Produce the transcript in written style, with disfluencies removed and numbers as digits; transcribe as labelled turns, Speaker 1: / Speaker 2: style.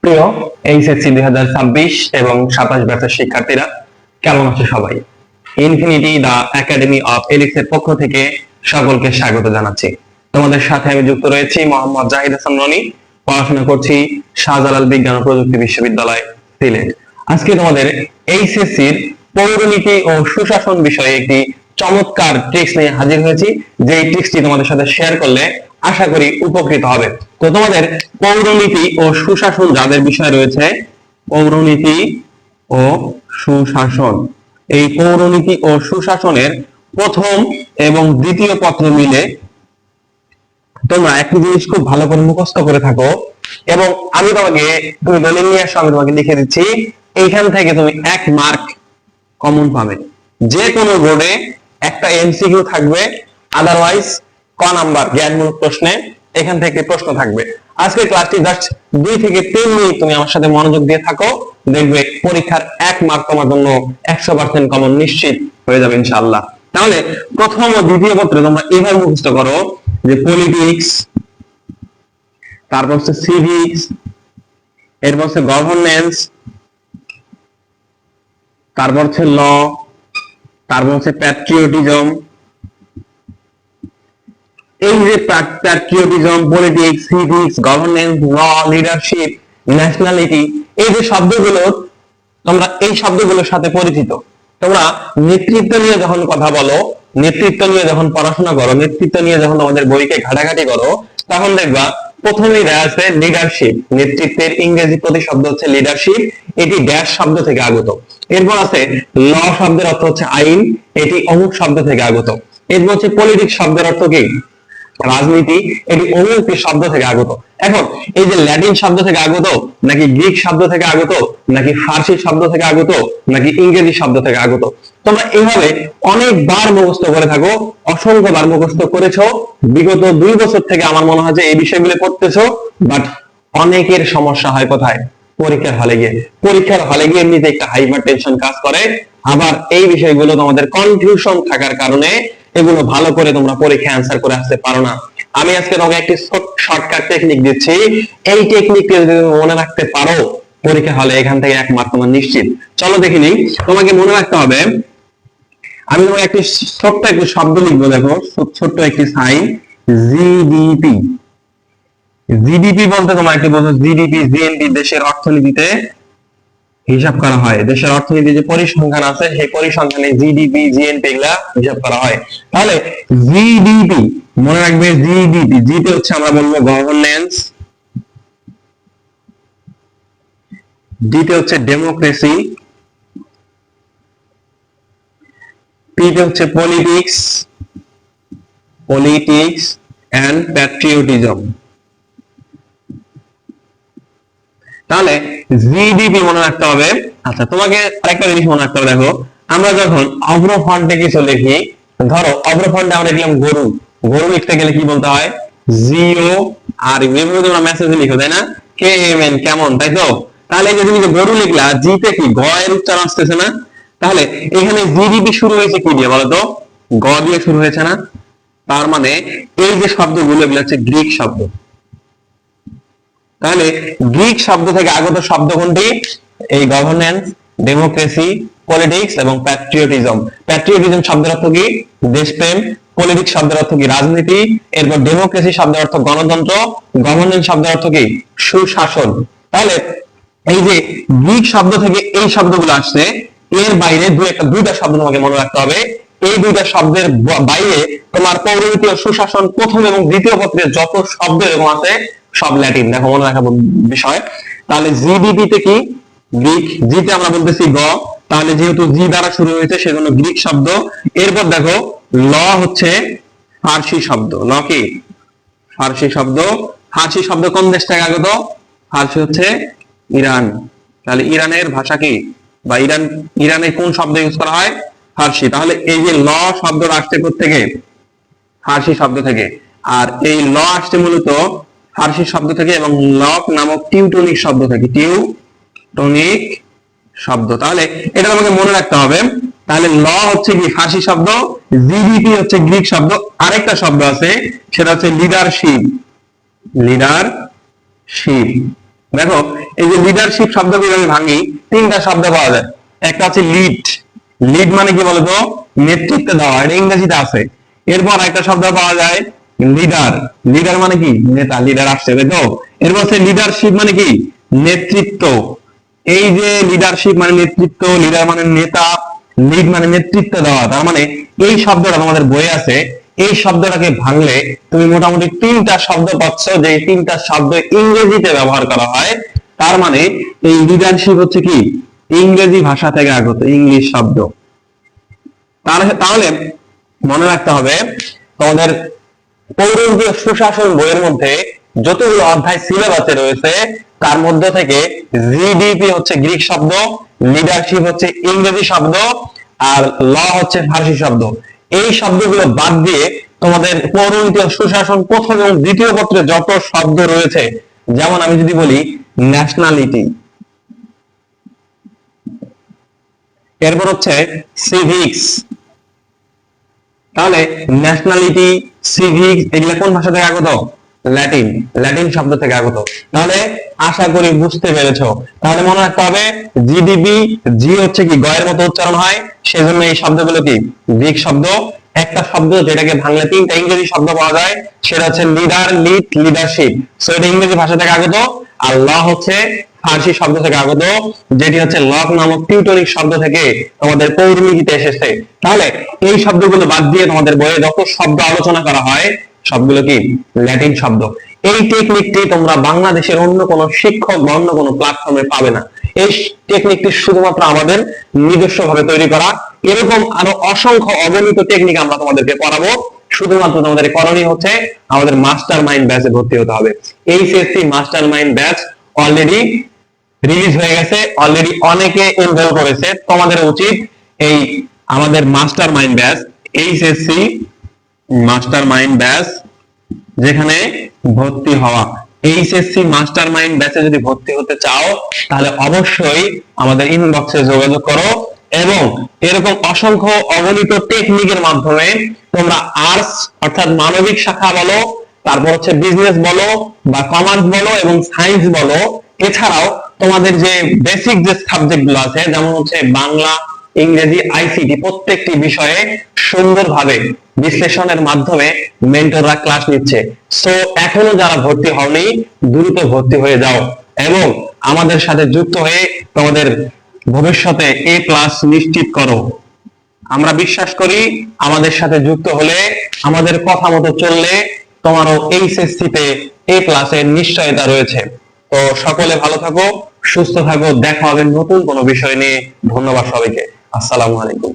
Speaker 1: প্রিয় এইচএসসি 2026 এবং 27 ব্যাচের শিক্ষার্থীরা, কেমন আছো সবাই? ইনফিনিটি দা একাডেমি অফ এলিক্স এর পক্ষ থেকে সকলকে স্বাগত জানাচ্ছি। তোমাদের সাথে আমি যুক্ত রয়েছি মোহাম্মদ জাহিদ হাসান রনি। পড়াশোনা করছি শাহজালাল বিজ্ঞান ও প্রযুক্তি বিশ্ববিদ্যালয়, সিলেট। আজকে তোমাদের এইচএসসি এর পৌরনীতি ও সুশাসন বিষয়ে একটি চমৎকার ট্রিক্স নিয়ে হাজির হয়েছি, যে ট্রিক্সটি তোমাদের সাথে শেয়ার করলে আশা করি উপকৃত হবে। তো তোমাদের পৌরনীতি ও সুশাসন যাদের বিষয় রয়েছে, পৌরনীতি ও সুশাসন, এই পৌরনীতি ও সুশাসনের প্রথম এবং দ্বিতীয় পত্র মিলে তোমরা একটি জিনিস খুব ভালো করে মুখস্থ করে থাকো, এবং আমি তোমাকে, তুমি দলিল নিয়ে আসো, আমি তোমাকে লিখে দিচ্ছি। এইখান থেকে তুমি 1 মার্ক কমন পাবে। যে কোনো বোর্ডে একটা এমসিকিউ থাকবে, আদারওয়াইজ ক নাম্বার জ্ঞানমূলক প্রশ্নে এখান থেকে প্রশ্ন থাকবে। আজকে ক্লাসটি জাস্ট 2 থেকে 3 মিনিট তুমি আমার সাথে মনোযোগ দিয়ে থাকো, দেখবে পরীক্ষার 1 মার্ক তোমার জন্য 100% কমন নিশ্চিত হয়ে যাবে ইনশাআল্লাহ। তাহলে প্রথম ও দ্বিতীয় পত্রে তোমরা এভাবে মুখস্থ করো যে পলিটিক্স, তারপর হচ্ছে সিভিক্স, এরপর হচ্ছে গভর্নেন্স, তারপর হচ্ছে ল, তারপর হচ্ছে প্যাট্রিয়টিজম। এই যে প্যাট্রিয়টিজম, পলিটিক্স, সিভিক্স, গভর্নেন্স, ল, লিডারশিপ, ন্যাশনালিটি, এই যে শব্দগুলো, তোমরা এই শব্দগুলোর সাথে পরিচিত। তোমরা নেতৃত্ব নিয়ে যখন কথা বলো, নেতৃত্ব নিয়ে যখন পড়াশোনা করো, নেতৃত্ব নিয়ে যখন আমাদের বইকে ঘাটাঘাটি করো, তখন দেখবা প্রথমেই দেয়া আছে লিডারশিপ। নেতৃত্বের ইংরেজি প্রতিশব্দ হচ্ছে লিডারশিপ, এটি ড্যাশ শব্দ থেকে আগত। এরপর আছে ল শব্দের অর্থ হচ্ছে আইন, এটি অমুক শব্দ থেকে আগত। এরপর হচ্ছে পলিটিক্স শব্দের অর্থ কি? রাজনীতি, এটি অমুক শব্দ থেকে আগত। এখন এই যে ল্যাটিন শব্দ থেকে আগত, নাকি গ্রিক শব্দ থেকে আগত, নাকি ফার্সি শব্দ থেকে আগত, নাকি ইংরেজি শব্দ থেকে আগত, তোমরা এইভাবে অনেকবার মুখস্থ করে থাকো, অসংখ্যবার মুখস্থ করেছো। বিগত 2 বছর থেকে আমার মনে হয় যে এই বিষয়গুলো পড়তেছো, বাট অনেকের সমস্যা হয় কোথায়? পরীক্ষার হলে গিয়ে। পরীক্ষার হলে গিয়ে এমনিতে একটা হাইপার টেনশন কাজ করে, আবার এই বিষয়গুলো তোমাদের কনফিউশন থাকার কারণে এগুলো ভালো করে তোমরা পরীক্ষায় অ্যান্সার করে আসতে পারো না। আমি আজকে তোমাকে একটি শর্টকাট টেকনিক দিচ্ছি, এই টেকনিকটা যদি তুমি মনে রাখতে পারো, পরীক্ষা হলে এখান থেকে 1 মার্ক তোমার নিশ্চিত। চলো দেখে নিই। তোমাকে মনে রাখতে হবে, আমি তোমাকে একটি ছোট্ট একটি শব্দ লিখবো, দেখো ছোট্ট একটি সাইন, জিডিপি। জিডিপি বলতে তোমরা একটু বোঝো, জিডিপি জিএনপি দেশের অর্থনীতিতে হিসাব করা হয়। দেশের অর্থনীতি যে পরিসংখ্যান আছে, সেই পরিসংখ্যানে জিডিপি জিএনপি এগুলা হিসাব করা হয়। তাহলে জিডিপি মনে রাখবে, জিডিপি, জিতে হচ্ছে আমরা বলবো গভর্নেন্স, ডিতে হচ্ছে ডেমোক্রেসি, পিতে হচ্ছে পলিটিক্স, পলিটিক্স এন্ড প্যাট্রিয়টিজম। তাহলে জিডিপি মনে রাখতে হবে। আচ্ছা, তোমাকে আরেকটা জিনিস মনে রাখতে হবে, দেখো আমরা যখন অগ্রফন্টে কিছু লিখি, ধরো অগ্রফন্টে আমরা লিখলাম গরু, গরু লিখতে গেলে কি বলতে হয়? জিও আর এভাবে তোমরা মেসেজে লিখো, তাই না? কে এম এন, কেমন, তাই তো? তাহলে এই যে তুমি গরু লিখলা, জিতে কি গ এর উচ্চারণ আসতেছে না? তাহলে এখানে জিডিপি শুরু হয়েছে কি দিয়ে বলতো? গ দিয়ে শুরু হয়েছে না? তার মানে এই যে শব্দগুলো, এগুলো হচ্ছে গ্রিক শব্দ। তাহলে গ্রিক শব্দ থেকে আগত শব্দ কোনটি? এই গভর্নেন্স, ডেমোক্রেসি, পলিটিক্স এবং প্যাট্রিয়টিজম। প্যাট্রিয়টিজম শব্দের অর্থ কি? দেশপ্রেম। পলিটিক্স শব্দের অর্থ কি? রাজনীতি। এরপর ডেমোক্রেসি শব্দের অর্থ গণতন্ত্র। গভর্নেন্স শব্দের অর্থ কি? সুশাসন। তাহলে এই যে গ্রিক শব্দ থেকে এই শব্দগুলো আসছে, এর বাইরে দুইটা শব্দ তোমাকে মনে রাখতে হবে। এই দুইটা শব্দের বাইরে তোমার পৌরনীতি ও সুশাসন প্রথম এবং দ্বিতীয় পত্রের যত শব্দ এরকম আছে, সব ল্যাটিন। দেখো মনে রাখার বিষয়। তাহলে জিডিপি তে কি? গ্রিক। জিতে আমরা বলতেছি গ, তাহলে যেহেতু জি দ্বারা শুরু হয়েছে সেজন্য গ্রিক শব্দ। এরপর দেখো ল হচ্ছে ফার্সি শব্দ। ল কি? ফার্সি শব্দ। ফার্সি শব্দ কোন দেশ থেকে আগত? ফার্সি হচ্ছে ইরান। তাহলে ইরানের ভাষা কি, বা ইরানে কোন শব্দ ইউজ করা হয়? ফার্সি। তাহলে এই যে ল শব্দ আসছে থেকে? ফার্সি শব্দ থেকে। আর এই ল আসছে মূলত ফার্সি শব্দ থেকে এবং লক নামক টিউটনিক শব্দ থেকে। টিউটনিক শব্দ। তাহলে এটা আমাকে মনে রাখতে হবে। তাহলে ল হচ্ছে কি? ফার্সি শব্দ। জিডিপি হচ্ছে গ্রিক শব্দ। আরেকটা শব্দ আছে, সেটা হচ্ছে লিডারশিপ। লিডারশিপ। দেখো এই যে লিডারশিপ শব্দগুলো আমি ভাঙি, তিনটা শব্দ পাওয়া যায়। একটা হচ্ছে লিড, লিড মানে কি বলতো, নেতৃত্ব দেওয়া, এটা ইংরেজিতে আছে। এরপর একটা শব্দ পাওয়া যায় লিডার, লিডার মানে কি নেতা, লিডার আসছে তাই তো। এরপর হচ্ছে লিডারশিপ মানে কি নেতৃত্ব, এই যে লিডারশিপ মানে নেতৃত্ব, লিডার মানে নেতা, লিড মানে নেতৃত্ব দেওয়া, তার মানে এই শব্দটা তোমাদের বইয়ে আছে। এই শব্দটাকে ভাঙলে তুমি মোটামুটি তিনটা শব্দ পাচ্ছ, যে তিনটা শব্দ ইংরেজিতে ব্যবহার করা হয়। তার মানে এই লিডারশিপ হচ্ছে কি ইংরেজি ভাষা থেকে আগত, ইংলিশ শব্দ। তাহলে মনে রাখতে হবে তোমাদের পৌরনীয় সুশাসন বইয়ের মধ্যে যতগুলো অধ্যায় সিলেবাসে রয়েছে তার মধ্যে থেকে জিডিপি হচ্ছে গ্রিক শব্দ, লিডারশিপ হচ্ছে ইংরেজি শব্দ, আর ল হচ্ছে ফার্সি শব্দ। এই শব্দগুলো বাদ দিয়ে তোমাদের পৌরনীয় সুশাসন প্রথম এবং দ্বিতীয় পত্রে যত শব্দ রয়েছে, যেমন আমি যদি বলি ন্যাশনালিটি, এরপর হচ্ছে সিভিক্স, তাহলে ন্যাশনালিটি, সিভিক্স এগুলা কোন ভাষা থেকে আগত? ল্যাটিন, ল্যাটিন শব্দ থেকে আগত। তাহলে আশা করি বুঝতে পেরেছো। তাহলে মনে রাখতে হবে জিডিপি, জি হচ্ছে কি গয়ের মতো উচ্চারণ হয়, সেজন্য এই শব্দগুলো কি গ্রিক শব্দ। একটা শব্দ যেটাকে ভাঙলে তিনটা ইংরেজি শব্দ পাওয়া যায়, সেটা হচ্ছে লিডার, লিড, লিডারশিপ। সো এটা ইংরেজি ভাষা থেকে আগত। আর ল হচ্ছে ফার্সি শব্দ থেকে আগত, যেটি হচ্ছে লক নামক টিউটরিক শব্দ থেকে তোমাদের পৌরনীতিতে এসেছে। তাহলে এই শব্দগুলো বাদ দিয়ে তোমাদের বইয়ে যত শব্দ আলোচনা করা হয় সবগুলো কি ল্যাটিন শব্দ। এই টেকনিকটি তোমরা বাংলাদেশের অন্য কোনো শিক্ষক বা অন্য কোনো প্ল্যাটফর্মে পাবে না। এই টেকনিকটি শুধুমাত্র আমাদের নিজস্ব ভাবে তৈরি করা। এরকম আরো অসংখ্য অগণিত টেকনিক আমরা তোমাদেরকে পড়াবো। শুধুমাত্র তোমাদের করণীয় হচ্ছে আমাদের মাস্টার মাইন্ড ব্যাচে ভর্তি হতে হবে। HSC master mind batch already release হয়ে গেছে, অলরেডি অনেকে এনরোল করেছে। তোমাদের উচিত এই আমাদের master mind batch, HSC master mind batch যেখানে ভর্তি হওয়া। এইচএসসি মাস্টার মাইন্ড ব্যাচে যদি ভর্তি হতে চাও তাহলে অবশ্যই আমাদের ইনবক্সে যোগাযোগ করো, এবং এরকম অসংখ্য অগণিত টেকনিকের মাধ্যমে তোমরা আর্টস অর্থাৎ মানবিক শাখা বলো, তারপর হচ্ছে বিজনেস বলো বা কমার্স বলো এবং সায়েন্স বলো, এছাড়াও তোমাদের যে বেসিক যে সাবজেক্ট গুলো আছে যেমন হচ্ছে বাংলা, ইংরেজি, আইসিটি, প্রত্যেকটি বিষয়ে সুন্দরভাবে বিশ্লেষণের মাধ্যমে মেন্টররা ক্লাস নিচ্ছে। সো এখনো যারা ভর্তি হওনি দ্রুত ভর্তি হয়ে যাও এবং আমাদের সাথে যুক্ত হয়ে তোমাদের ভবিষ্যতে এ প্লাস নিশ্চিত করো। আমরা বিশ্বাস করি আমাদের সাথে যুক্ত হলে, আমাদের কথা মতো চললে তোমারও এইচএসসি তে এ প্লাসের নিশ্চয়তা রয়েছে। তো সকলে ভালো থাকো, সুস্থ থাকো, দেখা হবে নতুন কোনো বিষয় নিয়ে। ধন্যবাদ সবাইকে। আসসালামু আলাইকুম।